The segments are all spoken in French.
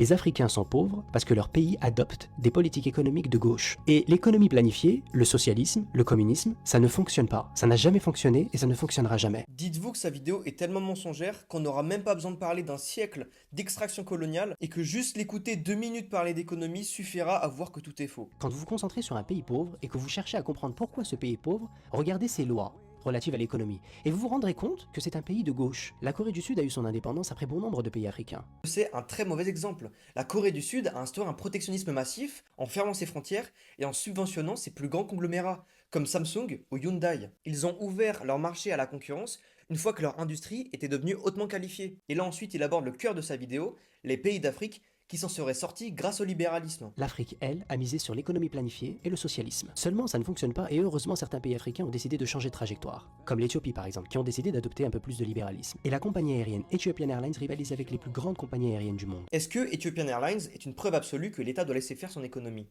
Les Africains sont pauvres parce que leur pays adopte des politiques économiques de gauche. Et l'économie planifiée, le socialisme, le communisme, ça ne fonctionne pas. Ça n'a jamais fonctionné et ça ne fonctionnera jamais. Dites-vous que sa vidéo est tellement mensongère qu'on n'aura même pas besoin de parler d'un siècle d'extraction coloniale et que juste l'écouter 2 minutes parler d'économie suffira à voir que tout est faux. Quand vous vous concentrez sur un pays pauvre et que vous cherchez à comprendre pourquoi ce pays est pauvre, regardez ses lois relatives à l'économie. Et vous vous rendrez compte que c'est un pays de gauche. La Corée du Sud a eu son indépendance après bon nombre de pays africains. C'est un très mauvais exemple. La Corée du Sud a instauré un protectionnisme massif en fermant ses frontières et en subventionnant ses plus grands conglomérats, comme Samsung ou Hyundai. Ils ont ouvert leur marché à la concurrence une fois que leur industrie était devenue hautement qualifiée. Et là ensuite il aborde le cœur de sa vidéo, les pays d'Afrique qui s'en seraient sortis grâce au libéralisme. L'Afrique, elle, a misé sur l'économie planifiée et le socialisme. Seulement, ça ne fonctionne pas et heureusement, certains pays africains ont décidé de changer de trajectoire. Comme l'Éthiopie par exemple, qui ont décidé d'adopter un peu plus de libéralisme. Et la compagnie aérienne Ethiopian Airlines rivalise avec les plus grandes compagnies aériennes du monde. Est-ce que Ethiopian Airlines est une preuve absolue que l'État doit laisser faire son économie?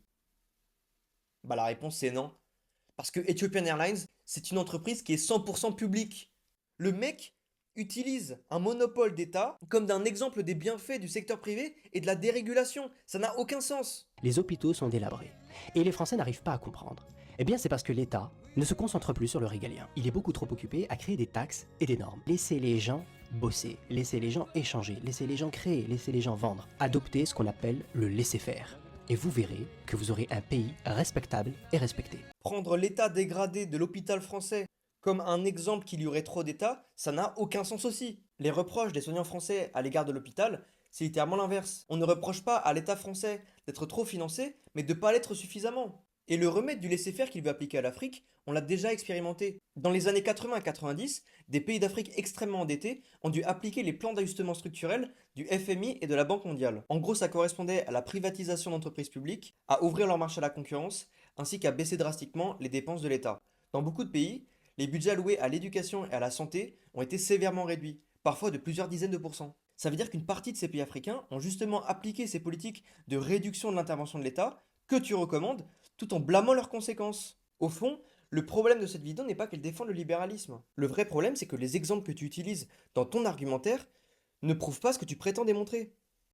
Bah la réponse c'est non. Parce que Ethiopian Airlines, c'est une entreprise qui est 100% publique. Le mec utilise un monopole d'État comme d'un exemple des bienfaits du secteur privé et de la dérégulation. Ça n'a aucun sens. Les hôpitaux sont délabrés. Et les Français n'arrivent pas à comprendre. Eh bien, c'est parce que l'État ne se concentre plus sur le régalien. Il est beaucoup trop occupé à créer des taxes et des normes. Laissez les gens bosser, laissez les gens échanger, laissez les gens créer, laissez les gens vendre. Adoptez ce qu'on appelle le laisser-faire. Et vous verrez que vous aurez un pays respectable et respecté. Prendre l'état dégradé de l'hôpital français comme un exemple qu'il y aurait trop d'État, ça n'a aucun sens aussi. Les reproches des soignants français à l'égard de l'hôpital, c'est littéralement l'inverse. On ne reproche pas à l'État français d'être trop financé, mais de ne pas l'être suffisamment. Et le remède du laisser-faire qu'il veut appliquer à l'Afrique, on l'a déjà expérimenté. Dans les années 80 à 90, des pays d'Afrique extrêmement endettés ont dû appliquer les plans d'ajustement structurel du FMI et de la Banque mondiale. En gros, ça correspondait à la privatisation d'entreprises publiques, à ouvrir leur marché à la concurrence, ainsi qu'à baisser drastiquement les dépenses de l'État. Dans beaucoup de pays, les budgets alloués à l'éducation et à la santé ont été sévèrement réduits, parfois de plusieurs dizaines de pourcents. Ça veut dire qu'une partie de ces pays africains ont justement appliqué ces politiques de réduction de l'intervention de l'État que tu recommandes, tout en blâmant leurs conséquences. Au fond, le problème de cette vidéo n'est pas qu'elle défend le libéralisme. Le vrai problème, c'est que les exemples que tu utilises dans ton argumentaire ne prouvent pas ce que tu prétends démontrer.